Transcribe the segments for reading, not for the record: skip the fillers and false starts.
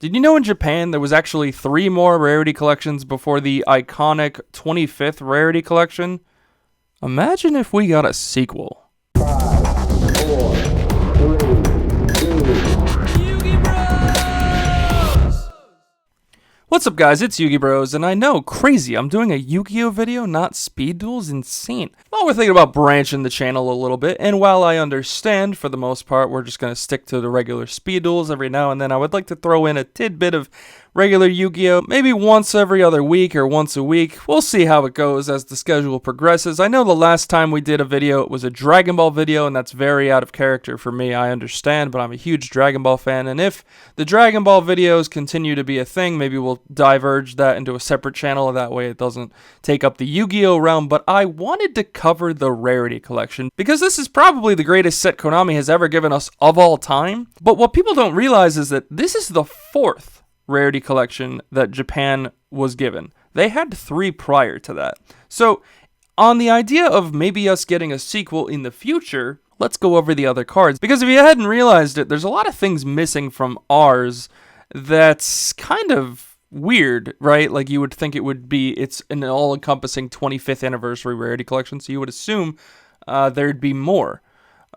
Did you know in Japan there was actually 3 more Rarity collections before the iconic 25th Rarity collection? Imagine if we got a sequel. 5, 4, 3, 2. What's up, guys? It's Yugi Bros, and I know, crazy, I'm doing a Yu-Gi-Oh video, not speed duels. Insane. Well, we're thinking about branching the channel a little bit, and while I understand, for the most part, we're just going to stick to the regular speed duels every now and then, I would like to throw in a tidbit of regular Yu-Gi-Oh! Maybe once every other week or once a week. We'll see how it goes as the schedule progresses. I know the last time we did a video, it was a Dragon Ball video, and that's very out of character for me, I understand, but I'm a huge Dragon Ball fan, and if the Dragon Ball videos continue to be a thing, maybe we'll diverge that into a separate channel, that way it doesn't take up the Yu-Gi-Oh! Realm. But I wanted to cover the Rarity collection, because this is probably the greatest set Konami has ever given us of all time. But what people don't realize is that this is the 4th Rarity collection that Japan was given. They had 3 prior to that. So, on the idea of maybe us getting a sequel in the future, let's go over the other cards. Because if you hadn't realized it, there's a lot of things missing from ours that's kind of weird, right? Like, you would think it would be, it's an all-encompassing 25th anniversary Rarity collection, so you would assume there'd be more.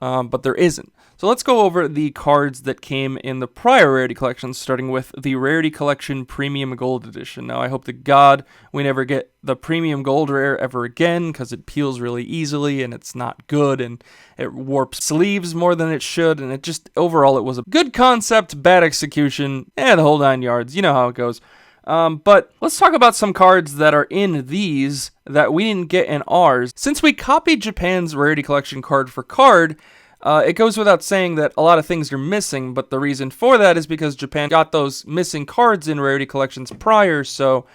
But there isn't. So let's go over the cards that came in the prior Rarity collections, starting with the Rarity Collection Premium Gold Edition. Now, I hope to God we never get the Premium Gold Rare ever again, because it peels really easily, and it's not good, and it warps sleeves more than it should, and it just, overall, it was a good concept, bad execution, the whole 9 yards. You know how it goes. But let's talk about some cards that are in these that we didn't get in ours. Since we copied Japan's Rarity Collection card for card, it goes without saying that a lot of things are missing, but the reason for that is because Japan got those missing cards in Rarity Collections prior, so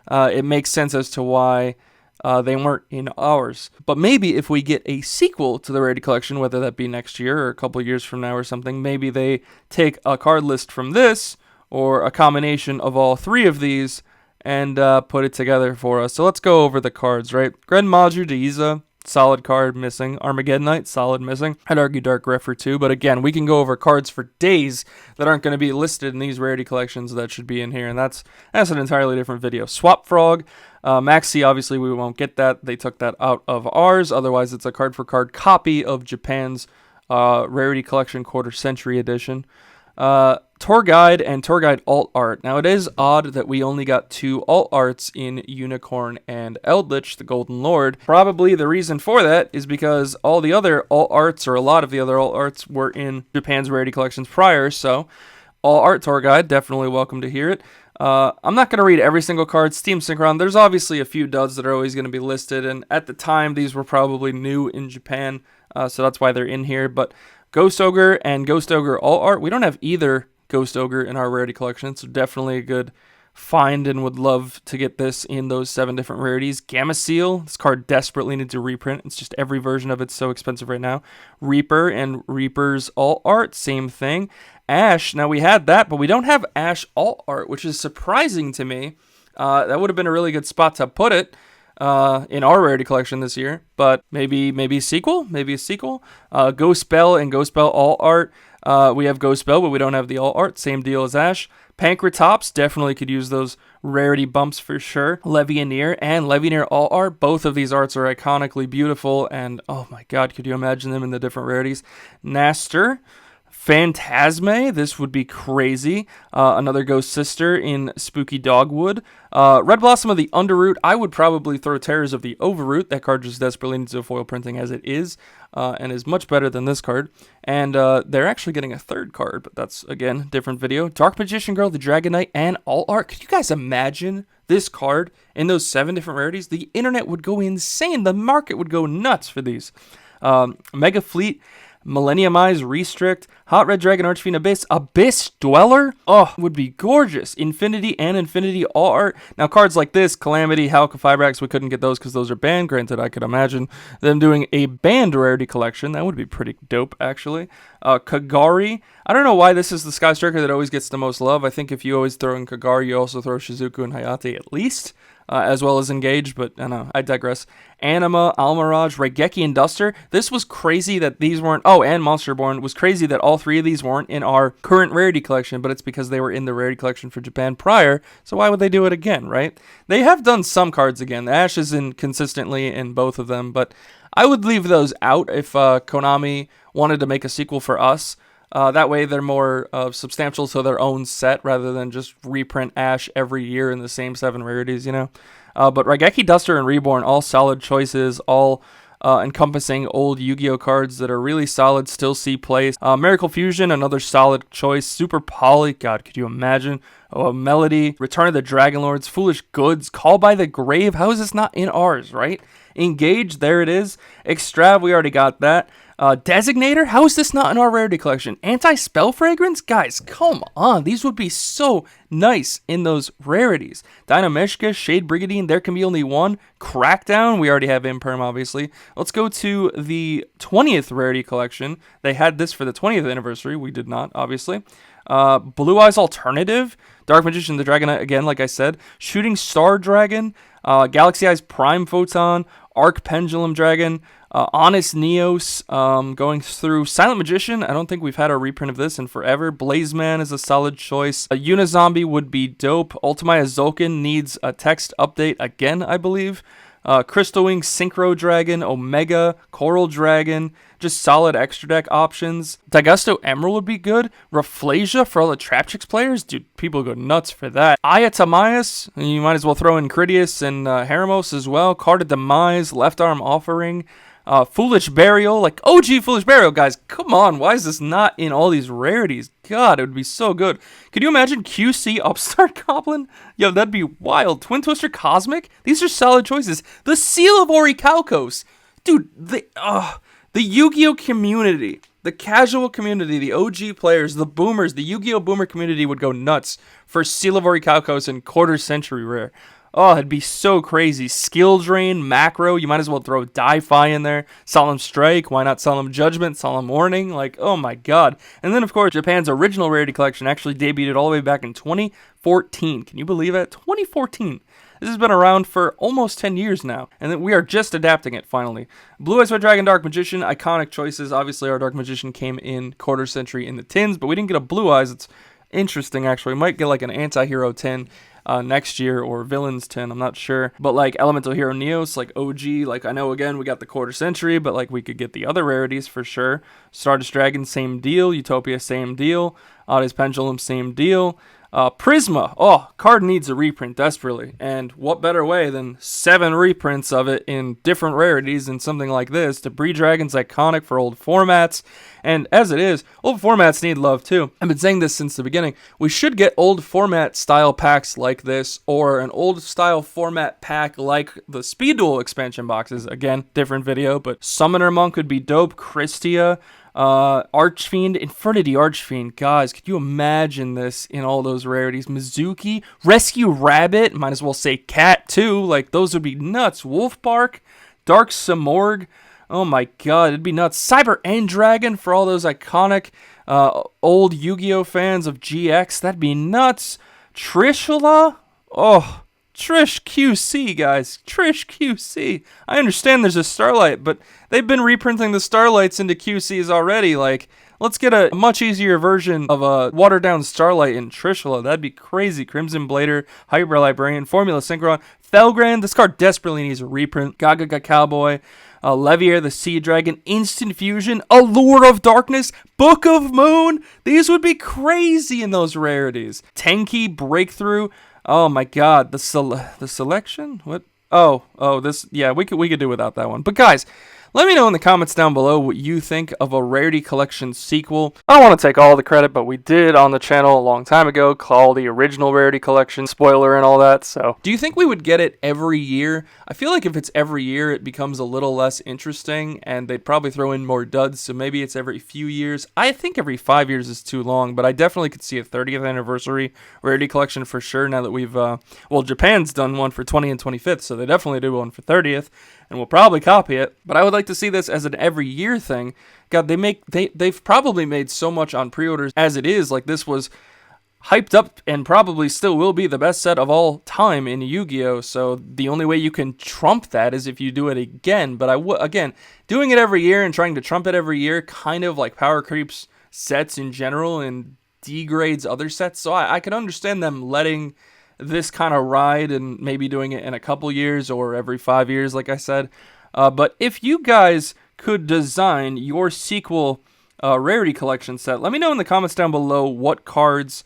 it makes sense as to why they weren't in ours. But maybe if we get a sequel to the Rarity Collection, whether that be next year or a couple years from now or something, maybe they take a card list from this, or a combination of all 3 of these, and put it together for us. So let's go over the cards, right? Grenmaju Deiza, solid card, missing. Armageddonite, solid, missing. I'd argue Dark Refer too, but again, we can go over cards for days that aren't going to be listed in these Rarity collections that should be in here, and that's an entirely different video. Swap Frog, Maxi, obviously we won't get that. They took that out of ours. Otherwise, it's a card-for-card copy of Japan's Rarity Collection Quarter Century Edition. Tour Guide and Tour Guide Alt Art. Now, it is odd that we only got 2 Alt Arts in Unicorn and Eldritch, the Golden Lord. Probably the reason for that is because all the other Alt Arts, or a lot of the other Alt Arts, were in Japan's Rarity collections prior, so Alt Art Tour Guide, definitely welcome to hear it. I'm not going to read every single card. Steam Synchron, there's obviously a few duds that are always going to be listed, and at the time, these were probably new in Japan, so that's why they're in here, but Ghost Ogre and Ghost Ogre Alt Art, we don't have either Ghost Ogre in our Rarity collection, so definitely a good find, and would love to get this in those 7 different rarities. Gamma Seal, this card desperately needs a reprint. It's just every version of it's so expensive right now. Reaper and Reaper's Alt Art, same thing. Ash, now we had that, but we don't have Ash Alt Art, which is surprising to me. That would have been a really good spot to put it in our Rarity collection this year, but maybe a sequel. Ghost Bell and Ghost Bell Alt Art. We have Ghost Bell, but we don't have the Alt Art. Same deal as Ash. Pankratops, definitely could use those Rarity bumps for sure. Levianeer and Levianeer Alt Art. Both of these arts are iconically beautiful, and oh my god, could you imagine them in the different rarities? Naster. Phantasme, this would be crazy. Another Ghost Sister in Spooky Dogwood. Red Blossom of the Underroot, I would probably throw Terrors of the Overroot. That card just desperately needs a foil printing as it is, and is much better than this card. And they're actually getting a 3rd card, but that's, again, different video. Dark Magician Girl, the Dragon Knight, and Alt Art. Could you guys imagine this card in those 7 different rarities? The internet would go insane. The market would go nuts for these. Mega Fleet, Millenniumize, Restrict, Hot Red Dragon, Archfiend Abyss Dweller. Oh, would be gorgeous. Infinity and Infinity All Art. Now, cards like this, Calamity, Halka, Fibrax, we couldn't get those because those are banned. Granted, I could imagine them doing a banned Rarity collection. That would be pretty dope, actually. Kagari. I don't know why this is the Sky Striker that always gets the most love. I think if you always throw in Kagari, you also throw Shizuku and Hayate at least. as well as Engage, but I know, I digress. Anima, Almirage, Raigeki, and Duster. This was crazy that these weren't... Oh, and Monsterborn. It was crazy that all three of these weren't in our current Rarity collection, but it's because they were in the Rarity collection for Japan prior, so why would they do it again, right? They have done some cards again. The Ash is in consistently in both of them, but I would leave those out if Konami wanted to make a sequel for us. That way they're more substantial to their own set rather than just reprint Ash every year in the same 7 rarities, you know? But Raigeki, Duster, and Reborn, all solid choices, all encompassing old Yu-Gi-Oh cards that are really solid, still see play. Miracle Fusion, another solid choice. Super Poly, God, could you imagine? Oh, Melody, Return of the Dragon Lords, Foolish Goods, Call by the Grave. How is this not in ours, right? Engage, there it is. Extrav, we already got that. Designator, how is this not in our Rarity collection? Anti-Spell Fragrance? Guys, come on. These would be so nice in those rarities. Dynameshka, Shade Brigandine, there can be only one. Crackdown, we already have Imperm, obviously. Let's go to the 20th Rarity collection. They had this for the 20th anniversary. We did not, obviously. Blue Eyes Alternative, Dark Magician, the Dragonite, again, like I said. Shooting Star Dragon, Galaxy Eyes Prime Photon, Arc Pendulum Dragon, Honest Neos, going through Silent Magician. I don't think we've had a reprint of this in forever. Blazeman is a solid choice. A Unizombie would be dope. Ultimate Azulkin needs a text update again, I believe. Crystal Wing, Synchro Dragon, Omega, Coral Dragon, just solid extra deck options. Daigusto Emerald would be good. Rafflesia for all the Trap Chicks players. Dude, people go nuts for that. Aya Tamias, you might as well throw in Critias and Heramos as well. Card of Demise, Left Arm Offering. Foolish Burial, like OG Foolish Burial, guys. Come on, why is this not in all these rarities? God, it would be so good. Could you imagine QC Upstart Goblin? Yo, that'd be wild. Twin Twister Cosmic? These are solid choices. The Seal of Orichalcos. Dude, the Yu-Gi-Oh community, the casual community, the OG players, the boomers, the Yu-Gi-Oh boomer community would go nuts for Seal of Orichalcos and quarter century rare. Oh, it'd be so crazy. Skill Drain, Macro, you might as well throw Die-Fi in there. Solemn Strike, why not Solemn Judgment, Solemn Warning? Like, oh my god. And then, of course, Japan's original Rarity collection actually debuted all the way back in 2014. Can you believe it? 2014. This has been around for almost 10 years now, and then we are just adapting it, finally. Blue Eyes Red Dragon, Dark Magician, iconic choices. Obviously, our Dark Magician came in quarter century in the tins, but we didn't get a Blue Eyes. It's interesting, actually. We might get like an Anti-Hero tin next year, or Villains 10, I'm not sure. But like Elemental Hero Neos, like OG, like I know again we got the quarter century, but like we could get the other rarities for sure. Stardust Dragon, same deal. Utopia, same deal. Odyssey Pendulum, same deal. Prisma, oh, card needs a reprint desperately, and what better way than 7 reprints of it in different rarities and something like this. Debris Dragon's iconic for old formats, and as it is, old formats need love too. I've been saying this since the beginning. We should get old format style packs like this, or an old style format pack like the Speed Duel expansion boxes. Again, different video, but Summoner Monk would be dope. Christia, Archfiend, Infernity Archfiend, guys, could you imagine this in all those rarities? Mizuki, Rescue Rabbit, might as well say Cat too, like those would be nuts. Wolfbark, Dark Samorg, oh my god, it'd be nuts. Cyber End Dragon for all those iconic old Yu-Gi-Oh fans of GX, that'd be nuts. Trishula, oh, Trish QC, guys. Trish QC. I understand there's a Starlight, but they've been reprinting the Starlights into QCs already. Like, let's get a much easier version of a watered-down Starlight in Trishula. That'd be crazy. Crimson Blader, Hyper Librarian, Formula Synchron, Felgrand. This card desperately needs a reprint. Gaga Cowboy, Levier, the Sea Dragon, Instant Fusion, Allure of Darkness, Book of Moon. These would be crazy in those rarities. Tenki, Breakthrough. Oh my god, the selection? What? Oh, this, yeah, we could do without that one. But guys, let me know in the comments down below what you think of a Rarity Collection sequel. I don't want to take all the credit, but we did on the channel a long time ago call the original Rarity Collection, spoiler and all that, so. Do you think we would get it every year? I feel like if it's every year, it becomes a little less interesting, and they'd probably throw in more duds, so maybe it's every few years. I think every 5 years is too long, but I definitely could see a 30th anniversary Rarity Collection for sure, now that we've, well, Japan's done one for 20 and 25th, so they definitely do one for 30th, and we'll probably copy it, but I would like to see this as an every year thing. God, they've probably made so much on pre-orders as it is. Like, this was hyped up and probably still will be the best set of all time in Yu-Gi-Oh! So the only way you can trump that is if you do it again. But again, doing it every year and trying to trump it every year kind of like power creeps sets in general and degrades other sets. So I can understand them letting this kind of ride and maybe doing it in a couple years or every 5 years, like I said. But if you guys could design your sequel Rarity collection set, let me know in the comments down below what cards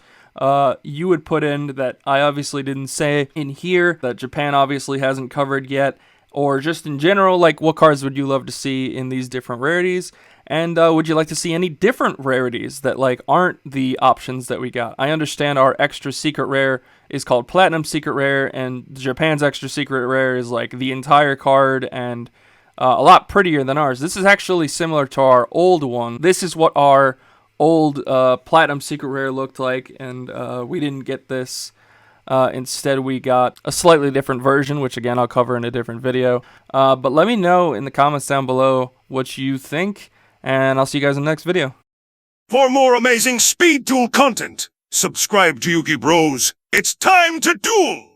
you would put in that I obviously didn't say in here, that Japan obviously hasn't covered yet, or just in general, like what cards would you love to see in these different rarities, and would you like to see any different rarities that like aren't the options that we got? I understand our extra secret rare is called Platinum Secret Rare, and Japan's extra secret rare is like the entire card and a lot prettier than ours. This is actually similar to our old one. This is what our old Platinum Secret Rare looked like, and we didn't get this. Instead, we got a slightly different version, which again I'll cover in a different video. But let me know in the comments down below what you think, and I'll see you guys in the next video. For more amazing Speed Duel content, subscribe to Yugi Bros. It's time to duel!